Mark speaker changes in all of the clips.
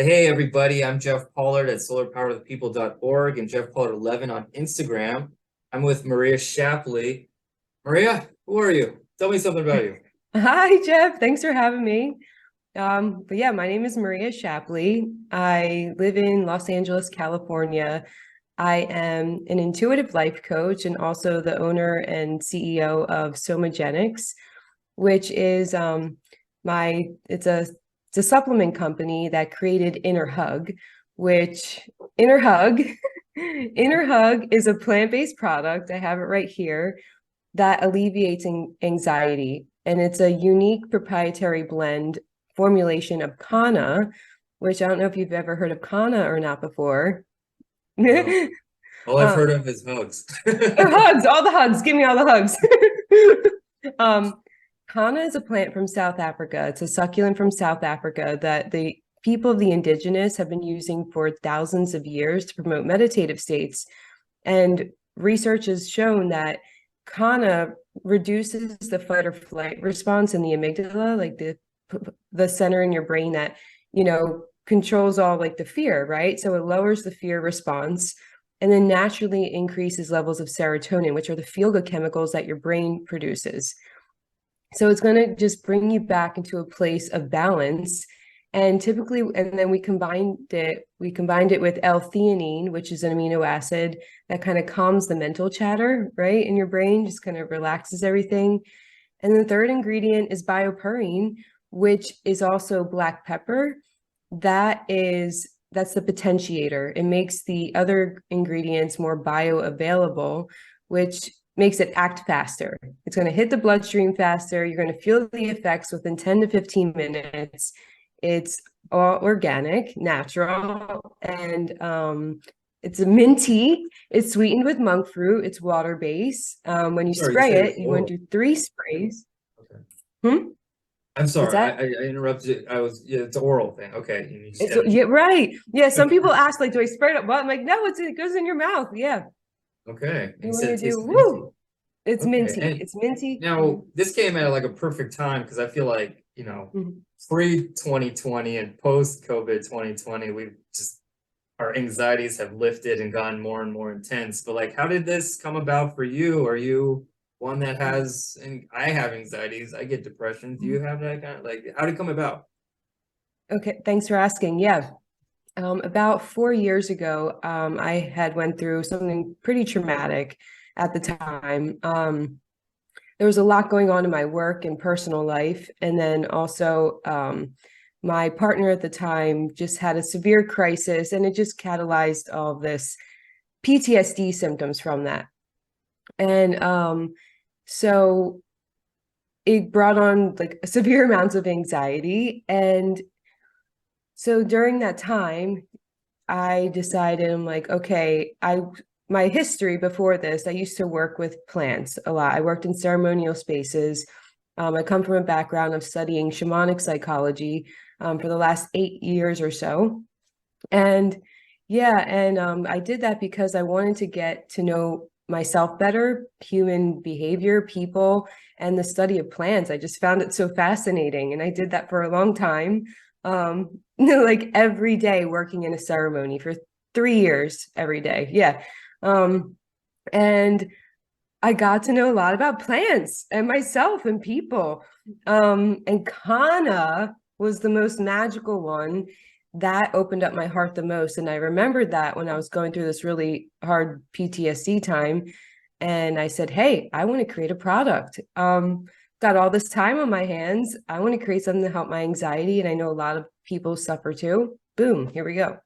Speaker 1: Hey everybody, I'm Jeff Pollard at solarpowerthepeople.org and Jeff Pollard 11 on Instagram. I'm with Maria Shapley. Maria, who are you? Tell me something about you.
Speaker 2: Hi, Jeff. Thanks for having me. But yeah, my name is Maria Shapley. I live in Los Angeles, California. I am an intuitive life coach and also the owner and CEO of SOMAGENIX, which is it's a supplement company that created Inner Hug, which Inner Hug Inner Hug is a plant-based product. I have it right here that alleviates anxiety. And it's a unique proprietary blend formulation of Kana, which I don't know if you've ever heard of Kana or not before.
Speaker 1: No, all I've
Speaker 2: um,
Speaker 1: heard of is hugs.
Speaker 2: or hugs, all the hugs. Give me all the hugs. Kana is a plant from South Africa. It's a succulent from South Africa that the people of the indigenous have been using for thousands of years to promote meditative states. And research has shown that Kana reduces the fight or flight response in the amygdala, like the center in your brain that, controls all like the fear, right? So it lowers the fear response and then naturally increases levels of serotonin, which are the feel-good chemicals that your brain produces. So it's going to just bring you back into a place of balance. And typically, and then we combined it with L-theanine, which is an amino acid that kind of calms the mental chatter, right, in your brain, just kind of relaxes everything. And the third ingredient is bioperine, which is also black pepper. That's the potentiator. It makes the other ingredients more bioavailable, which makes it act faster. It's going to hit the bloodstream faster. You're going to feel the effects within 10 to 15 minutes. It's all organic, natural, and it's a minty. It's sweetened with monk fruit. It's water-based. When you
Speaker 1: Sorry, you
Speaker 2: spray
Speaker 1: said
Speaker 2: it,
Speaker 1: it's
Speaker 2: you want
Speaker 1: oral.
Speaker 2: to do 3 sprays.
Speaker 1: Okay.
Speaker 2: Hmm?
Speaker 1: I'm
Speaker 2: What's
Speaker 1: sorry, I,
Speaker 2: that?
Speaker 1: I I interrupted. Yeah, it's an oral thing. Okay, you just
Speaker 2: It's
Speaker 1: gotta
Speaker 2: yeah,
Speaker 1: keep.
Speaker 2: right. Yeah, some
Speaker 1: Okay.
Speaker 2: people ask like, do I spray it up? Well, I'm like, no, it goes in your mouth. Yeah.
Speaker 1: Okay, and
Speaker 2: You
Speaker 1: you
Speaker 2: want
Speaker 1: said
Speaker 2: to
Speaker 1: it
Speaker 2: do
Speaker 1: tastes minty.
Speaker 2: woo. It's
Speaker 1: Okay,
Speaker 2: minty.
Speaker 1: and
Speaker 2: It's minty.
Speaker 1: now this came at like a perfect time because I feel like,
Speaker 2: Mhm.
Speaker 1: pre-2020 and post-COVID 2020, we've just our anxieties have lifted and gotten more and more intense. But like, how did this come about for you? Are you one that has, and I have anxieties, I get depression. Do you have that kind of like, how did it come about?
Speaker 2: Okay, thanks for asking. Yeah. About 4 years ago, I had went through something pretty traumatic at the time. There was a lot going on in my work and personal life, and then also my partner at the time just had a severe crisis, and it just catalyzed all this PTSD symptoms from that. And so it brought on like severe amounts of anxiety. And so during that time, I decided I'm like, okay, my history before this, I used to work with plants a lot. I worked in ceremonial spaces. I come from a background of studying shamanic psychology for the last 8 years or so. And yeah, and I did that because I wanted to get to know myself better, human behavior, people, and the study of plants. I just found it so fascinating. And I did that for a long time, like every day working in a ceremony for 3 years every day. Yeah. Um, and I got to know a lot about plants and myself and people. And Kana was the most magical one that opened up my heart the most. And I remembered that when I was going through this really hard PTSD time. And I said, hey, I want to create a product. Got all this time on my hands. I want to create something to help my anxiety. And I know a lot of people suffer too. Boom, here we go.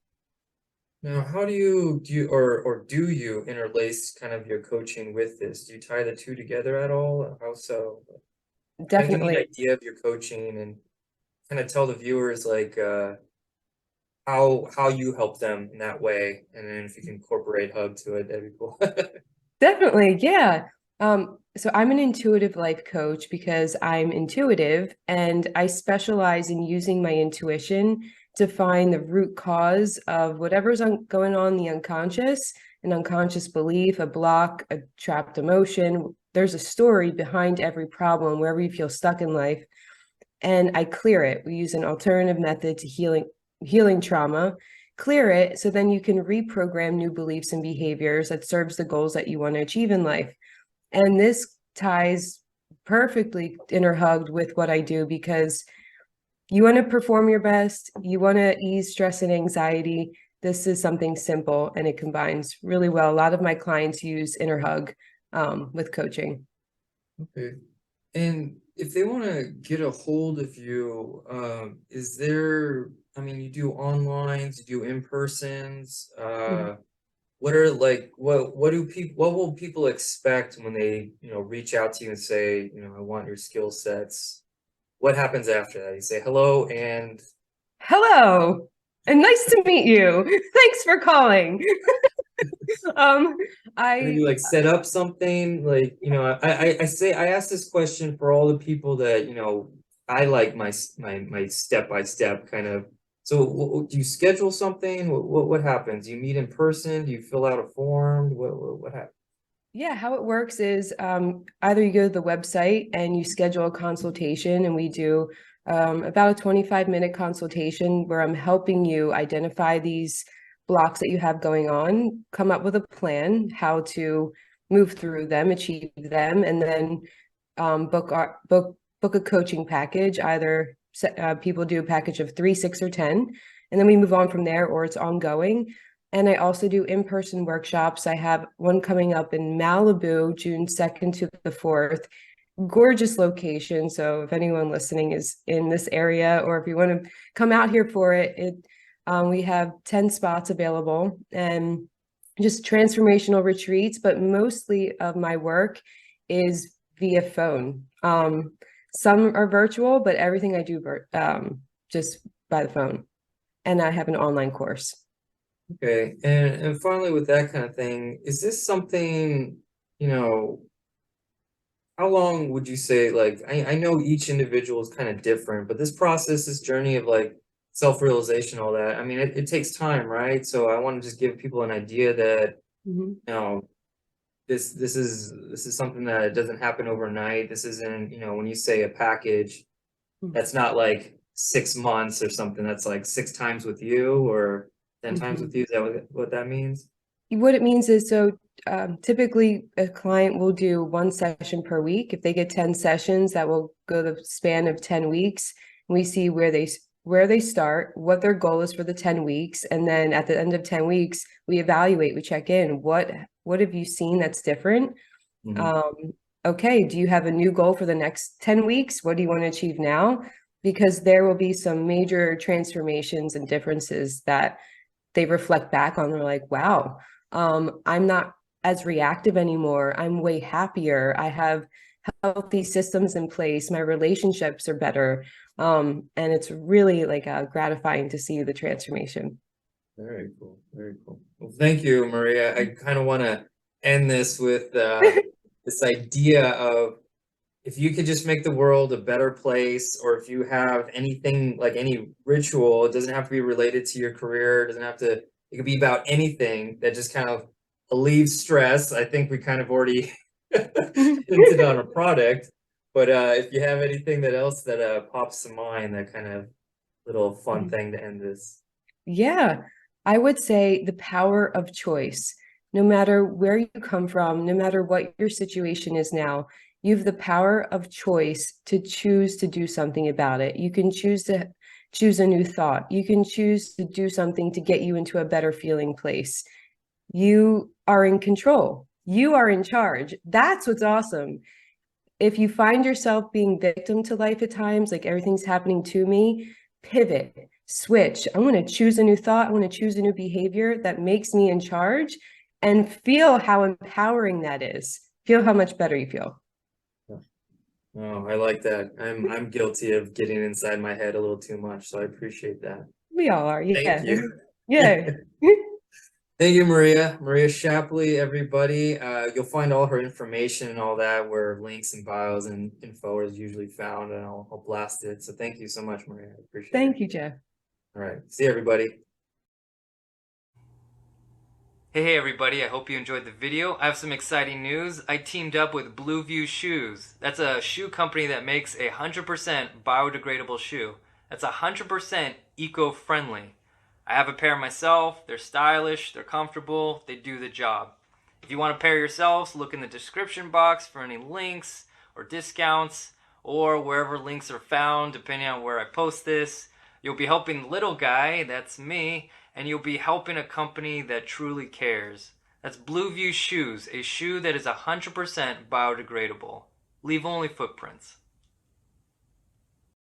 Speaker 1: Now, how do do you interlace kind of your coaching with this? Do you tie the two together at all? How so? Kind of give me an
Speaker 2: Definitely.
Speaker 1: idea of your coaching and kind of tell the viewers like how you help them in that way, and then if you can incorporate hug to it, that'd be cool.
Speaker 2: Definitely, yeah. So I'm an intuitive life coach because I'm intuitive and I specialize in using my intuition to find the root cause of whatever's going on in the unconscious, an unconscious belief, a block, a trapped emotion. There's a story behind every problem wherever you feel stuck in life, and I clear it. We use an alternative method to healing, healing trauma, clear it, so then you can reprogram new beliefs and behaviors that serves the goals that you want to achieve in life. And this ties perfectly interhugged with what I do, because you want to perform your best, you want to ease stress and anxiety. This is something simple and it combines really well. A lot of my clients use interhug with coaching.
Speaker 1: Okay. And if they want to get a hold of you, is there, I mean, you do onlines, you do in-persons,
Speaker 2: Mhm.
Speaker 1: what are like, what do people, what will people expect when they, reach out to you and say, I want your skill sets? What happens after that? You say hello and
Speaker 2: Hello, and nice to meet you. Thanks for calling. Um,
Speaker 1: maybe
Speaker 2: I
Speaker 1: like set up something like, I ask this question for all the people that, I like my step by step kind of. So do you schedule something? What happens? Do you meet in person? Do you fill out a form? What happens?
Speaker 2: Yeah, how it works is either you go to the website and you schedule a consultation, and we do about a 25-minute consultation where I'm helping you identify these blocks that you have going on, come up with a plan, how to move through them, achieve them, and then book a coaching package. Either people do a package of 3, 6, or 10, and then we move on from there, or it's ongoing. And I also do in-person workshops. I have one coming up in Malibu, June 2nd to the 4th. Gorgeous location. So if anyone listening is in this area, or if you want to come out here for it, we have 10 spots available, and just transformational retreats. But mostly of my work is via phone. Some are virtual, but everything I do just by the phone. And I have an online course.
Speaker 1: Okay, and finally with that kind of thing, is this something, you know, how long would you say, like, I know each individual is kind of different, but this process, this journey of like self-realization, all that, I mean, it takes time, right? So I want to just give people an idea that,
Speaker 2: Mhm.
Speaker 1: you know, this is something that doesn't happen overnight. This isn't, when you say a package, that's not like 6 months or something. That's like 6 times with you or 10 times
Speaker 2: Mhm.
Speaker 1: with you. Is that what that means?
Speaker 2: What it means is, so typically a client will do one session per week. If they get 10 sessions, that will go the span of 10 weeks. We see where they start, what their goal is for the 10 weeks, and then at the end of 10 weeks, we evaluate, we check in. What have you seen that's different?
Speaker 1: Mhm.
Speaker 2: Um, okay, do you have a new goal for the next 10 weeks? What do you want to achieve now? Because there will be some major transformations and differences that they reflect back on. They're like, wow, I'm not as reactive anymore. I'm way happier. I have healthy systems in place. My relationships are better. And it's really like gratifying to see the transformation.
Speaker 1: Very cool. Very cool. Well, thank you, Maria. I kind of want to end this with this idea of if you could just make the world a better place, or if you have anything like any ritual, it doesn't have to be related to your career, it doesn't have to, it could be about anything that just kind of relieves stress. I think we kind of already hinted on a product, but if you have anything that else that pops to mind, that kind of little fun thing to end this.
Speaker 2: Yeah, I would say the power of choice. No matter where you come from, no matter what your situation is now, you have the power of choice to choose to do something about it. You can choose to choose a new thought. You can choose to do something to get you into a better feeling place. You are in control. You are in charge. That's what's awesome. If you find yourself being victim to life at times, like everything's happening to me, pivot, switch. I'm going to choose a new thought. I'm going to choose a new behavior that makes me in charge, and feel how empowering that is. Feel how much better you feel.
Speaker 1: Oh, I like that. I'm guilty of getting inside my head a little too much, so I appreciate that.
Speaker 2: We all are.
Speaker 1: Thank
Speaker 2: Yeah.
Speaker 1: you.
Speaker 2: Yeah.
Speaker 1: Thank you, Maria. Maria Shapley, everybody. You'll find all her information and all that where links and bios and info is usually found, and I'll blast it. So thank you so much, Maria. I appreciate it.
Speaker 2: Thank you, Jeff.
Speaker 1: All right. See you, everybody. Hey everybody, I hope you enjoyed the video. I have some exciting news. I teamed up with Blue View Shoes. That's a shoe company that makes 100% biodegradable shoe. That's 100% eco-friendly.
Speaker 3: I have a pair myself. They're stylish, they're comfortable, they do the job. If you want a pair yourselves, look in the description box for any links or discounts, or wherever links are found, depending on where I post this. You'll be helping the little guy, that's me, and you'll be helping a company that truly cares. That's Blueview Shoes, a shoe that is 100% biodegradable. Leave only footprints.